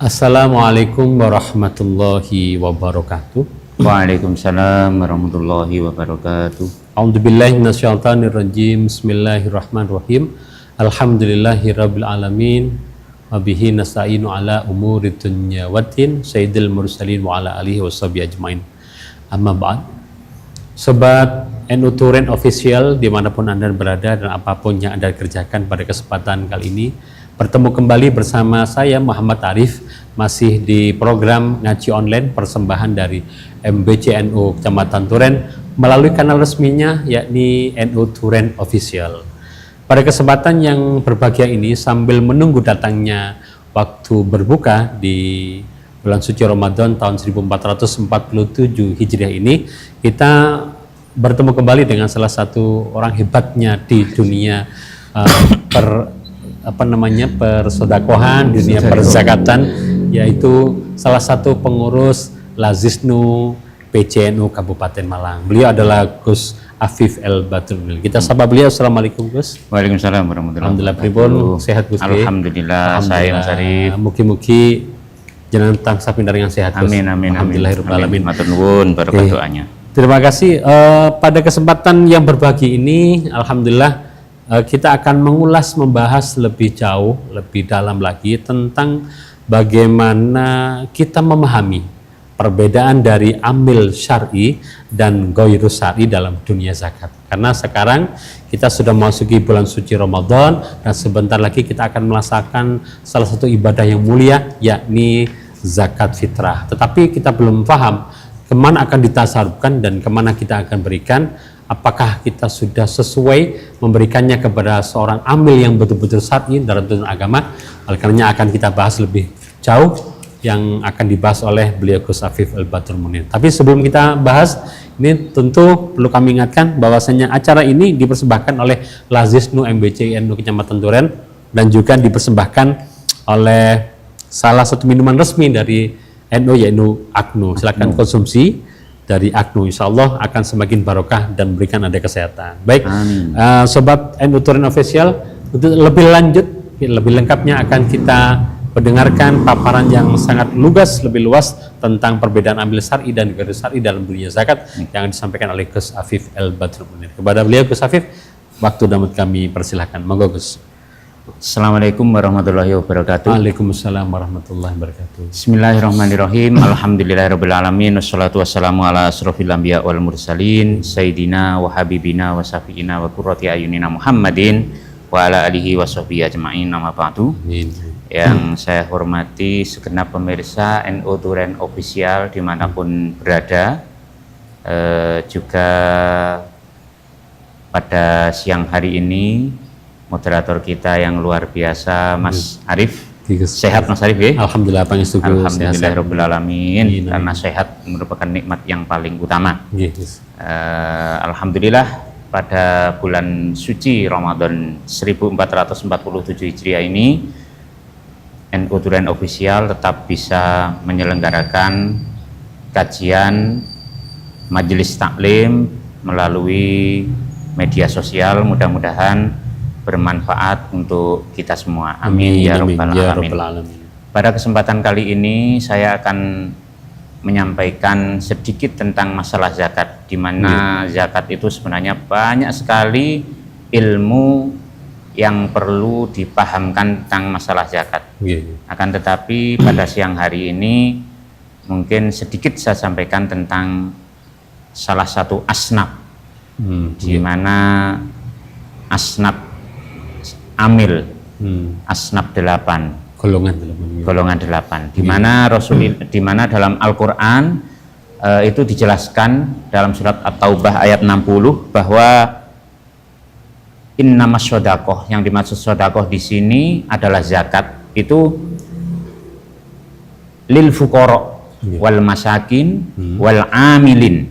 Assalamualaikum warahmatullahi wabarakatuh. Waalaikumsalam warahmatullahi wabarakatuh. A'udzubillahi minasyaitonirrajim. Bismillahirrahmanirrahim. Alhamdulillahirabbil alamin. Wa bihi nasta'inu ala umuri dunya waddin. Sayyidil mursalin wa ala alihi washabihi ajmain. Amma ba'd. Sobat NU Turen Official dimanapun Anda berada dan apapun yang Anda kerjakan pada kesempatan kali ini, bertemu kembali bersama saya Muhammad Arif, masih di program Ngaji Online persembahan dari MBCNU Kecamatan Turen melalui kanal resminya yakni NU Turen Official. Pada kesempatan yang berbahagia ini, sambil menunggu datangnya waktu berbuka di bulan suci Ramadan tahun 1447 Hijriah ini, kita bertemu kembali dengan salah satu orang hebatnya di dunia persodakohan, dunia perzakatan, yaitu salah satu pengurus Lazisnu PCNU Kabupaten Malang. Beliau adalah Gus Afif El Batrul. Kita sapa beliau. Assalamualaikum Gus. Waalaikumsalam warahmatullahi Alhamdulillah pripun sehat Gus. Alhamdulillah, saya Mas Arif. Mugi-mugi jenengan tansah pindhar dengan sehat Gus. Amin amin amin. Alhamdulillahirabbil alamin. Matur nuwun berkat doanya. Terima kasih. Pada kesempatan yang berbagi ini, alhamdulillah kita akan membahas lebih jauh, lebih dalam lagi tentang bagaimana kita memahami perbedaan dari amil syar'i dan ghoiru syar'i dalam dunia zakat. Karena sekarang kita sudah memasuki bulan suci Ramadan dan sebentar lagi kita akan melaksanakan salah satu ibadah yang mulia, yakni zakat fitrah. Tetapi kita belum paham kemana akan ditasarufkan dan kemana kita akan berikan. Apakah kita sudah sesuai memberikannya kepada seorang amil yang betul-betul syar'i dalam tuntunan agama? Oleh karenanya akan kita bahas lebih jauh yang akan dibahas oleh beliau Gus Afif El Batrul Munir. Tapi sebelum kita bahas, ini tentu perlu kami ingatkan bahwasanya acara ini dipersembahkan oleh Lazisnu MBCNU Kecamatan Turen dan juga dipersembahkan oleh salah satu minuman resmi dari NU yaitu Agnu. Silakan konsumsi dari Agnu, insya Allah akan semakin barokah dan memberikan Anda kesehatan. Baik, Sobat NU Turen Official, untuk lebih lanjut, lebih lengkapnya akan kita mendengarkan paparan yang sangat lugas, lebih luas tentang perbedaan amil syar'i dan ghoiru syar'i dalam dunia zakat yang disampaikan oleh Gus Afif El Batrul Munir. Kepada beliau Gus Afif, waktu dan kami persilahkan. Monggo Gus. Assalamualaikum warahmatullahi wabarakatuh. Waalaikumsalam warahmatullahi wabarakatuh. Bismillahirrahmanirrahim. Alhamdulillahirabbil alamin. Wassalatu wassalamu ala asrofil anbiya wal mursalin sayyidina wa habibina wa syafiina wa qurrati ayunina Muhammadin wa ala alihi wa sahbihi ajmain. Nama ba'du. Yang saya hormati segenap pemirsa NU Turen Official dimanapun berada, juga pada siang hari ini moderator kita yang luar biasa Mas Arif. Sehat Mas Arif ya? Alhamdulillah pangestu. Alhamdulillahirabbil alamin. Karena sehat merupakan nikmat yang paling utama. Alhamdulillah pada bulan suci Ramadan 1447 Hijriah ini NU Turen Official tetap bisa menyelenggarakan kajian majelis taklim melalui media sosial. Mudah-mudahan bermanfaat untuk kita semua. Amin ya rabbal alamin. Pada kesempatan kali ini saya akan menyampaikan sedikit tentang masalah zakat, di mana zakat itu sebenarnya banyak sekali ilmu yang perlu dipahamkan tentang masalah zakat. Akan tetapi pada siang hari ini mungkin sedikit saya sampaikan tentang salah satu asnaf, di mana asnaf amil, asnaf 8, golongan 8, di mana di mana dalam Al-Qur'an itu dijelaskan dalam surat At-Taubah ayat 60 bahwa innamas shadaqah, yang dimaksud shadaqah di sini adalah zakat, itu lil fuqara wal masakin wal amilin,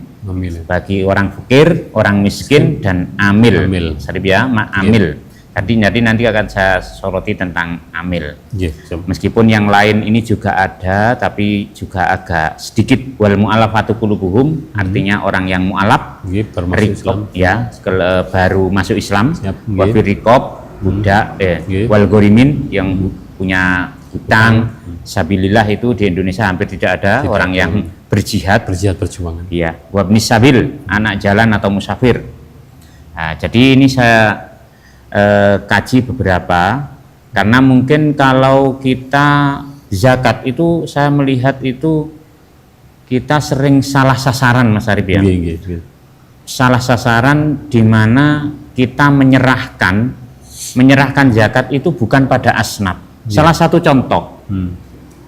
bagi orang fakir, orang miskin dan amil. Sarip ya, amil. Jadi nanti akan saya soroti tentang amil. Meskipun yang lain ini juga ada, tapi juga agak sedikit. Wal mu'alafatu qulubuhum, artinya orang yang mu'alaf, rikob, ya, baru masuk Islam. Wafir rikob, budak, wal gorimin, yang punya hutang. Sabilillah itu di Indonesia hampir tidak ada orang yang berjihad perjuangan. Iya, wabnis sabil, anak jalan atau musafir. Nah, jadi ini saya kaji beberapa, karena mungkin kalau kita zakat itu saya melihat itu kita sering salah sasaran, Mas Arif ya. Salah sasaran di mana kita menyerahkan zakat itu bukan pada asnaf. Salah satu contoh.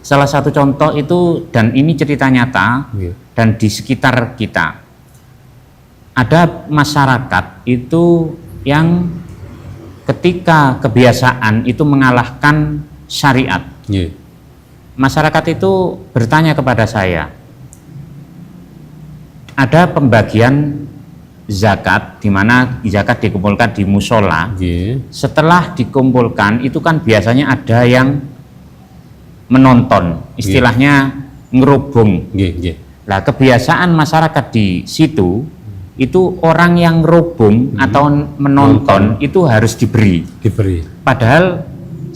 Salah satu contoh itu, dan ini cerita nyata dan di sekitar kita. Ada masyarakat itu yang ketika kebiasaan itu mengalahkan syariat. Masyarakat itu bertanya kepada saya, ada pembagian zakat di mana zakat dikumpulkan di musola. Setelah dikumpulkan itu kan biasanya ada yang menonton, istilahnya ngerubung. Nah, kebiasaan masyarakat di situ itu orang yang ngerubung atau menonton itu harus diberi. Padahal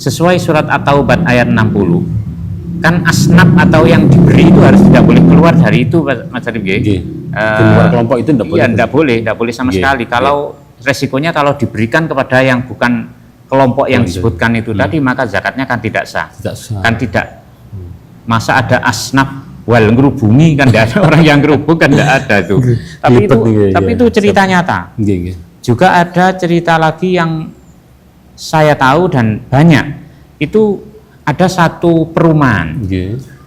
sesuai surat At-Taubah ayat 60 kan asnaf atau yang diberi itu harus tidak boleh keluar dari itu, Mas Arif. Keluar kelompok itu tidak boleh sama sekali. Kalau resikonya kalau diberikan kepada yang bukan kelompok yang disebutkan itu tadi, maka zakatnya kan tidak sah. Kan tidak. Masa ada asnaf wal ngerubungi, kan tidak ada orang yang ngerubung, kan tidak ada tuh. Tapi itu cerita nyata. Juga ada cerita lagi yang saya tahu dan banyak. Itu ada satu perumahan.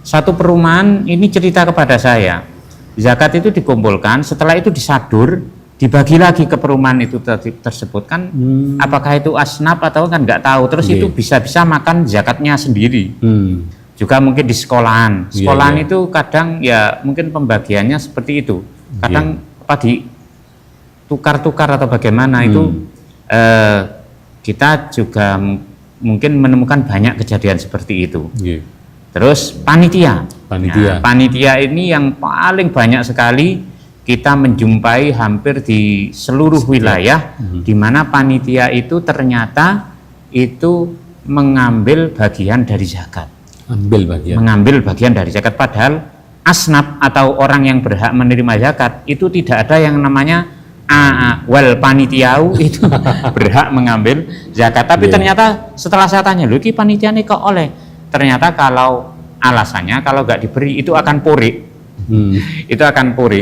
Satu perumahan ini cerita kepada saya. Zakat itu dikumpulkan, setelah itu disadur, dibagi lagi ke perumahan itu tersebut kan. Apakah itu asnaf atau kan nggak tahu. Terus itu bisa-bisa makan zakatnya sendiri. Juga mungkin di sekolahan itu kadang ya mungkin pembagiannya seperti itu. Kadang apa di tukar-tukar atau bagaimana itu kita juga mungkin menemukan banyak kejadian seperti itu. Terus panitia. Nah, panitia ini yang paling banyak sekali kita menjumpai hampir di seluruh wilayah, di mana panitia itu ternyata itu mengambil bagian dari zakat. Mengambil bagian dari zakat, padahal asnaf atau orang yang berhak menerima zakat itu tidak ada yang namanya wal panitiau itu berhak mengambil zakat. Tapi ternyata setelah saya tanya, loh ini panitia ini kok oleh? Ternyata kalau alasannya kalau nggak diberi itu akan purik. Itu akan puri.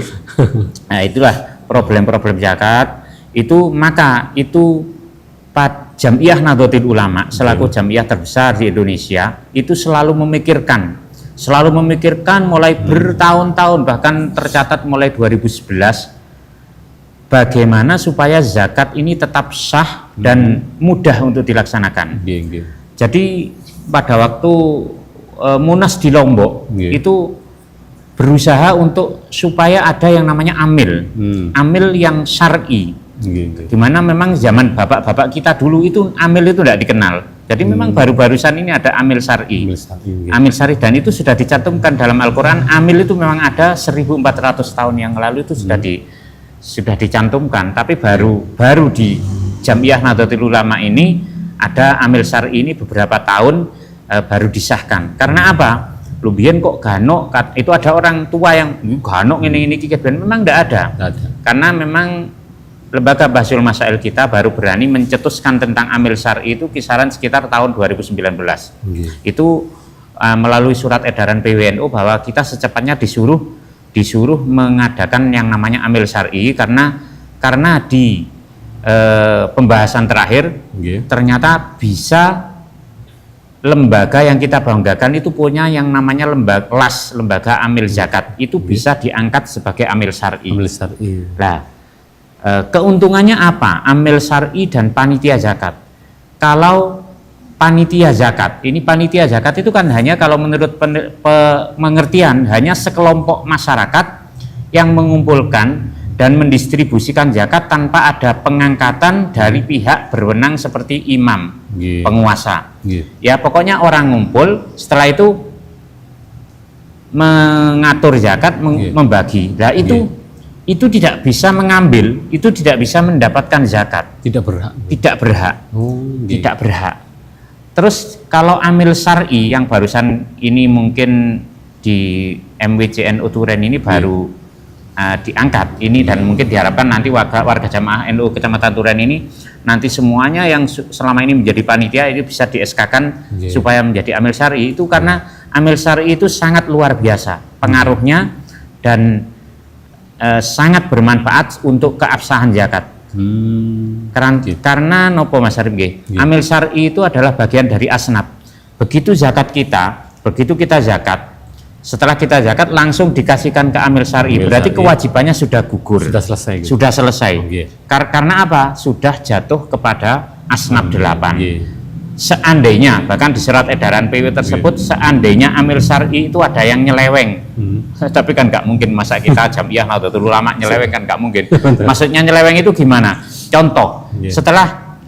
Nah, itulah problem-problem zakat itu. Maka itu Jam'iyah Nahdlatul Ulama selaku jam'iyah terbesar di Indonesia itu selalu memikirkan mulai bertahun-tahun, bahkan tercatat mulai 2011, bagaimana supaya zakat ini tetap sah dan mudah untuk dilaksanakan. Jadi pada waktu Munas di Lombok itu berusaha untuk supaya ada yang namanya amil yang syar'i, di mana memang zaman bapak-bapak kita dulu itu amil itu tidak dikenal. Jadi memang baru-barusan ini ada amil syar'i. Amil syar'i, dan itu sudah dicantumkan dalam Al-Quran. Amil itu memang ada 1400 tahun yang lalu itu sudah dicantumkan, tapi baru di Jam'iyah Nahdlatul Ulama ini ada amil syar'i ini beberapa tahun baru disahkan. Karena apa? Lubian kok ganok, itu ada orang tua yang ganok ini memang tidak ada. Karena memang Lembaga Bahsul Masail kita baru berani mencetuskan tentang amil syar'i itu kisaran sekitar tahun 2019. Itu melalui surat edaran PWNU bahwa kita secepatnya disuruh mengadakan yang namanya amil syar'i, karena di pembahasan terakhir ternyata bisa lembaga yang kita banggakan itu punya yang namanya lembaga amil zakat itu bisa diangkat sebagai amil syar'i. Nah, keuntungannya apa amil syar'i dan panitia zakat? Kalau panitia zakat itu kan hanya, kalau menurut pengertian, hanya sekelompok masyarakat yang mengumpulkan dan mendistribusikan zakat tanpa ada pengangkatan dari pihak berwenang seperti imam, penguasa. Ya pokoknya orang ngumpul, setelah itu mengatur zakat, membagi. Nah itu tidak bisa mengambil, itu tidak bisa mendapatkan zakat. Tidak berhak. Terus kalau amil syar'i yang barusan ini mungkin di MWCN Uturen ini baru diangkat ini, dan mungkin diharapkan nanti warga jamaah NU Kecamatan Turen ini nanti semuanya yang selama ini menjadi panitia ini bisa di SK-kan supaya menjadi amil syar'i. Itu karena amil syar'i itu sangat luar biasa pengaruhnya dan sangat bermanfaat untuk keabsahan zakat. Karena nopo Mas Arif nggih, amil syar'i itu adalah bagian dari asnaf. Begitu kita zakat, setelah kita zakat langsung dikasihkan ke amil syar'i, berarti kewajibannya sudah gugur, sudah selesai. Karena apa? Sudah jatuh kepada asnaf 8. Seandainya, bahkan di surat edaran PW tersebut, seandainya amil syar'i itu ada yang nyeleweng, tapi kan nggak mungkin, masa kita Jamiah Nahdlatul Ulama nyeleweng, kan nggak mungkin. Maksudnya nyeleweng itu gimana? Contoh, setelah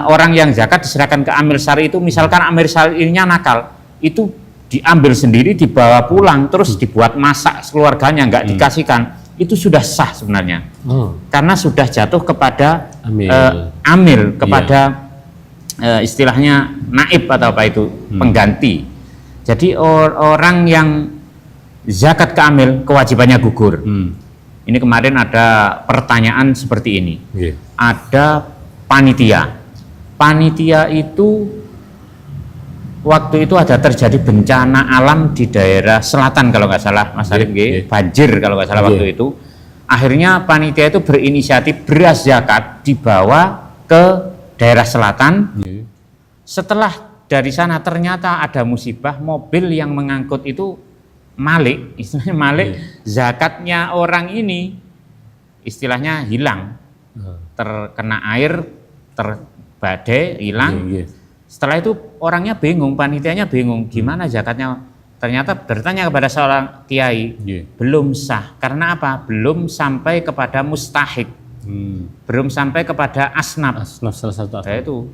orang yang zakat diserahkan ke amil syar'i itu, misalkan amil syar'inya nakal, itu diambil sendiri, dibawa pulang, terus dibuat masak keluarganya, nggak dikasihkan, itu sudah sah sebenarnya, karena sudah jatuh kepada amil, kepada istilahnya naib atau apa itu, pengganti. Jadi orang yang zakat ke amil kewajibannya gugur. Ini kemarin ada pertanyaan seperti ini. Ada panitia itu waktu itu ada terjadi bencana alam di daerah selatan kalau nggak salah Mas Arif, banjir kalau nggak salah waktu itu. Akhirnya panitia itu berinisiatif beras zakat dibawa ke daerah selatan. Setelah dari sana ternyata ada musibah, mobil yang mengangkut itu malik, istilahnya malik, zakatnya orang ini istilahnya hilang, terkena air, terbadai, hilang. Setelah itu orangnya bingung, panitianya bingung, gimana zakatnya? Ternyata bertanya kepada seorang kiai, belum sah. Karena apa? Belum sampai kepada mustahik, belum sampai kepada asnaf. Salah satu asnaf. Itu.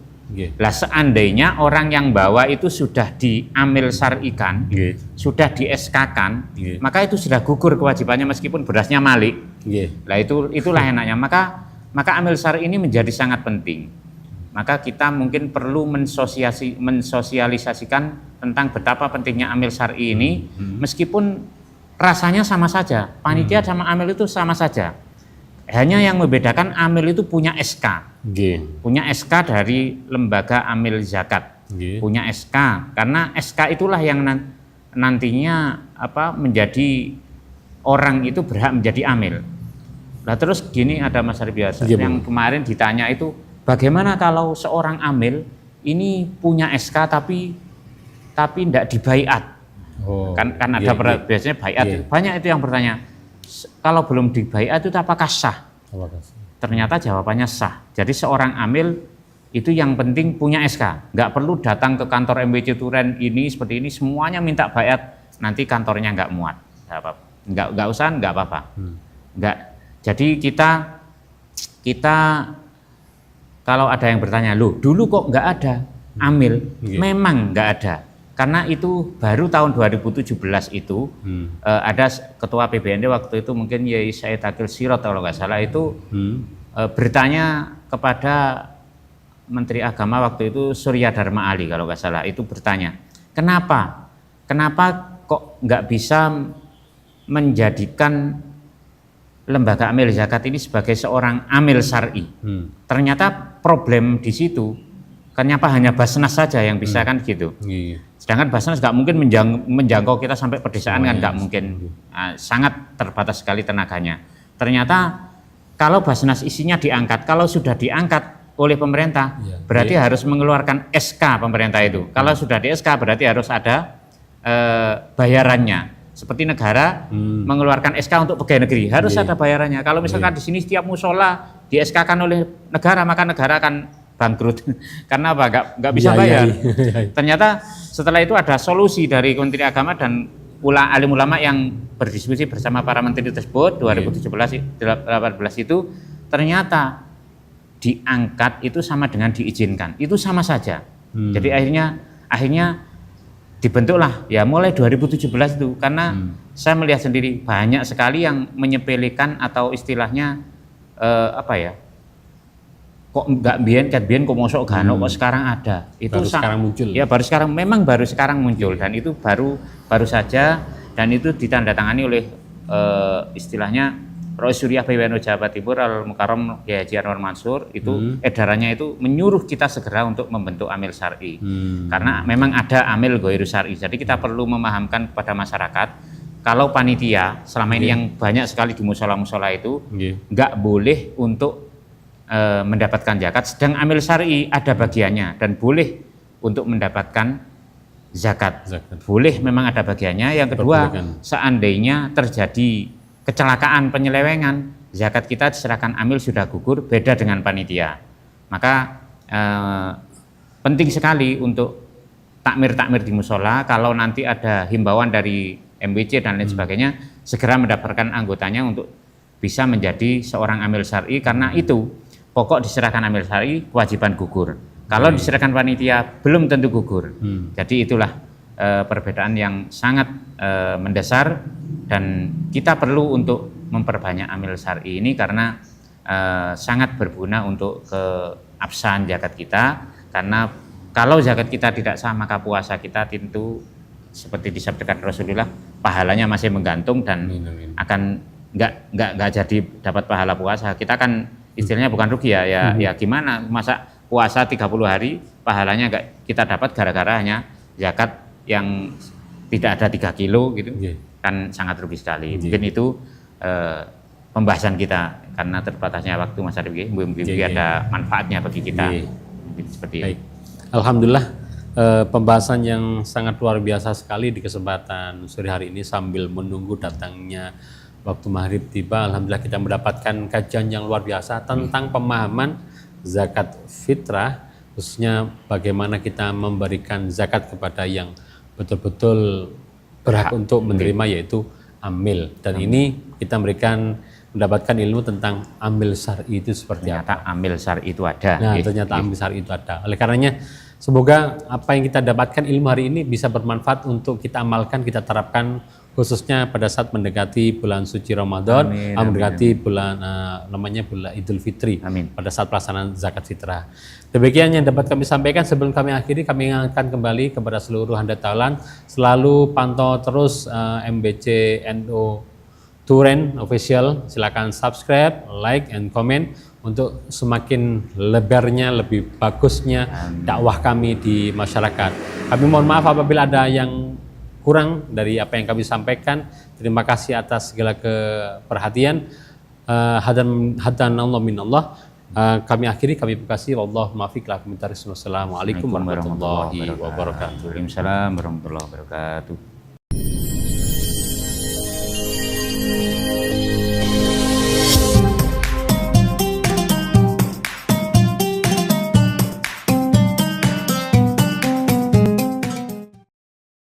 Lah seandainya orang yang bawa itu sudah diamil syar'ikan, sudah di SK-kan, maka itu sudah gugur kewajibannya meskipun berasnya malik. Lah itulah enaknya. Maka amil syar'i ini menjadi sangat penting. Maka kita mungkin perlu mensosialisasikan tentang betapa pentingnya amil syar'i ini, meskipun rasanya sama saja, panitia sama amil itu sama saja. Hanya yang membedakan amil itu punya SK, punya SK dari lembaga amil zakat, punya SK, karena SK itulah yang nantinya menjadi orang itu berhak menjadi amil. Nah terus gini, ada Mas Arif biasa yang kemarin ditanya itu, bagaimana kalau seorang amil ini punya SK tapi tidak dibaiat? Kan ada biasanya baiat. Banyak itu yang bertanya, kalau belum dibaiat itu apakah sah? Ternyata jawabannya sah. Jadi seorang amil itu yang penting punya SK, nggak perlu datang ke kantor MWC Turen ini seperti ini semuanya minta baiat, nanti kantornya nggak muat. Nggak usah, nggak apa-apa. Nggak. Jadi kita kalau ada yang bertanya, loh dulu kok nggak ada amil? Memang nggak ada. Karena itu baru tahun 2017 itu ada ketua PBND waktu itu mungkin Yai Said Akil Sirot kalau nggak salah itu bertanya kepada Menteri Agama waktu itu Surya Dharma Ali kalau nggak salah, itu bertanya kenapa kok nggak bisa menjadikan lembaga amil zakat ini sebagai seorang amil syar'i. Ternyata problem di situ, kenapa hanya Basnas saja yang bisa kan gitu. Sedangkan Basnas nggak mungkin menjangkau kita sampai pedesaan kan nggak mungkin, sangat terbatas sekali tenaganya. Ternyata kalau Basnas isinya diangkat, kalau sudah diangkat oleh pemerintah, berarti harus mengeluarkan SK pemerintah itu. Kalau sudah di SK berarti harus ada bayarannya. Seperti negara mengeluarkan SK untuk pegawai negeri, harus ada bayarannya. Kalau misalkan di sini setiap musola di SK-kan oleh negara, maka negara akan bangkrut. Karena apa? Nggak bisa bayar. Ternyata setelah itu ada solusi dari Kementerian Agama dan alim ulama yang berdiskusi bersama para menteri tersebut 2017-18 itu, ternyata diangkat itu sama dengan diizinkan, itu sama saja. Jadi akhirnya dibentuklah ya mulai 2017 itu, karena saya melihat sendiri banyak sekali yang menyepelekan atau istilahnya kok enggak biyen kok mosok gak ono, kok sekarang ada. Itu baru sekarang muncul. Ya baru sekarang, memang baru sekarang muncul, dan itu baru saja, dan itu ditandatangani oleh istilahnya Rois Suriah PWNU Jawa Timur Al Mukarram Kiai Haji Anwar Mansur. Itu edarannya itu menyuruh kita segera untuk membentuk amil syar'i. Karena memang ada amil ghairu syar'i. Jadi kita perlu memahamkan kepada masyarakat kalau panitia selama ini yang banyak sekali di musola-musola itu nggak boleh untuk mendapatkan zakat, sedang amil syar'i ada bagiannya dan boleh untuk mendapatkan zakat. Boleh, memang ada bagiannya. Yang kedua, seandainya terjadi kecelakaan, penyelewengan, zakat kita diserahkan amil sudah gugur, beda dengan panitia. Maka penting sekali untuk takmir-takmir di musola, kalau nanti ada himbauan dari MWC dan lain sebagainya, segera mendaftarkan anggotanya untuk bisa menjadi seorang amil syar'i, karena itu pokok diserahkan amil syar'i kewajiban gugur. Kalau diserahkan panitia belum tentu gugur. Jadi itulah perbedaan yang sangat mendasar, dan kita perlu untuk memperbanyak amil syar'i ini karena sangat berguna untuk keabsahan zakat kita. Karena kalau zakat kita tidak sah, maka puasa kita tentu seperti disabdakan Rasulullah, pahalanya masih menggantung dan akan nggak jadi dapat pahala puasa. Kita kan istilahnya bukan rugi ya gimana, masa puasa 30 hari pahalanya nggak kita dapat gara-gara hanya zakat yang tidak ada 3 kilo gitu, kan sangat rugi sekali. Mungkin itu pembahasan kita, karena terbatasnya waktu Mas Arif, mungkin ada manfaatnya bagi kita. Seperti itu. Alhamdulillah, pembahasan yang sangat luar biasa sekali di kesempatan sore hari ini sambil menunggu datangnya waktu maghrib tiba. Alhamdulillah kita mendapatkan kajian yang luar biasa tentang pemahaman zakat fitrah, khususnya bagaimana kita memberikan zakat kepada yang betul-betul berhak untuk menerima, yaitu amil. Dan ini kita mendapatkan ilmu tentang amil syar'i itu seperti ternyata apa. Amil syar'i itu ada. Nah, ternyata amil syar'i itu ada. Oleh karenanya, semoga apa yang kita dapatkan ilmu hari ini bisa bermanfaat untuk kita amalkan, kita terapkan, khususnya pada saat mendekati bulan suci Ramadan, mendekati bulan bulan Idul Fitri, pada saat pelaksanaan zakat fitrah. Demikian yang dapat kami sampaikan. Sebelum kami akhiri, kami ingatkan kembali kepada seluruh hamba taulan, selalu pantau terus MBC NU Turen Official. Silakan subscribe, like, and comment untuk semakin lebarnya, lebih bagusnya dakwah kami di masyarakat. Kami mohon maaf apabila ada yang kurang dari apa yang kami sampaikan. Terima kasih atas segala keperhatian. Hadanallahu minallah. Kami akhiri, kami kasih. Wallahumma fiq lakum. Wassalamualaikum warahmatullahi wabarakatuh. Waalaikumsalam warahmatullahi wabarakatuh.